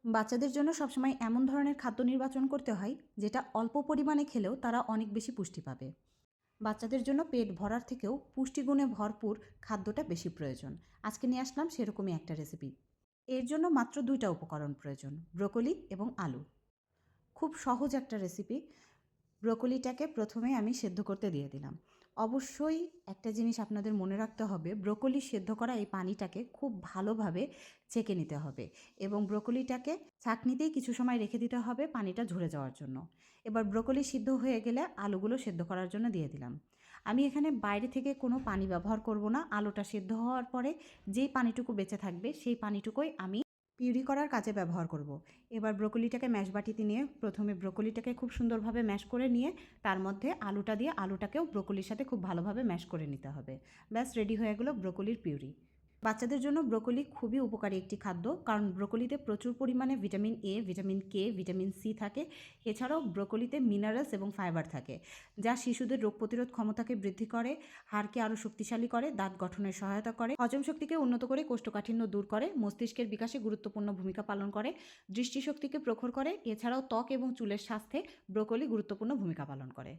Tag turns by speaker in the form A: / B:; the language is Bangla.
A: বাচ্চাদের জন্য সবসময় এমন ধরনের খাদ্য নির্বাচন করতে হয় যেটা অল্প পরিমাণে খেলেও তারা অনেক বেশি পুষ্টি পাবে। বাচ্চাদের জন্য পেট ভরার থেকেও পুষ্টিগুণে ভরপুর খাদ্যটা বেশি প্রয়োজন। আজকে নিয়ে আসলাম সেরকমই একটা রেসিপি। এর জন্য মাত্র ২টা উপকরণ প্রয়োজন, ব্রোকলি এবং আলু। খুব সহজ একটা রেসিপি। ব্রোকলিটাকে প্রথমে আমি সেদ্ধ করতে দিয়ে দিলাম। অবশ্যই একটা জিনিস আপনাদের মনে রাখতে হবে, ব্রোকলি সেদ্ধ করা এই পানিটাকে খুব ভালোভাবে ছেঁকে নিতে হবে এবং ব্রোকলিটাকে ছাঁকনিতেই কিছু সময় রেখে দিতে হবে পানিটা ঝরে যাওয়ার জন্য। এবার ব্রোকলি সিদ্ধ হয়ে গেলে আলুগুলো সেদ্ধ করার জন্য দিয়ে দিলাম। আমি এখানে বাইরে থেকে কোনো পানি ব্যবহার করব না। আলুটা সেদ্ধ হওয়ার পরে যেই পানিটুকু বেঁচে থাকবে সেই পানিটুকুই আমি পিউরি করার কাজে ব্যবহার করব। এবার ব্রোকলিটাকে ম্যাশ বাটিতে নিয়ে প্রথমে ব্রোকলিটাকে খুব সুন্দরভাবে ম্যাশ করে নিয়ে তার মধ্যে আলুটা দিয়ে আলুটাকেও ব্রোকলির সাথে খুব ভালোভাবে ম্যাশ করে নিতে হবে। ব্যাস রেডি হয়ে গেল ব্রোকলির পিউরি। বাচ্চাদের জন্য ব্রোকলি খুবই উপকারী একটি খাদ্য, কারণ ব্রোকলিতে প্রচুর পরিমাণে vitamin A, vitamin K, vitamin C থাকে। এছাড়াও ব্রোকলিতে মিনারেলস এবং ফাইবার থাকে, যা শিশুদের রোগ প্রতিরোধ ক্ষমতাকে বৃদ্ধি করে, হাড়কে আরও শক্তিশালী করে, দাঁত গঠনের সহায়তা করে, হজম শক্তিকে উন্নত করে, কোষ্ঠকাঠিন্য দূর করে, মস্তিষ্কের বিকাশে গুরুত্বপূর্ণ ভূমিকা পালন করে, দৃষ্টিশক্তিকে প্রখর করে। এছাড়াও ত্বক এবং চুলের স্বাস্থ্যে ব্রোকলি গুরুত্বপূর্ণ ভূমিকা পালন করে।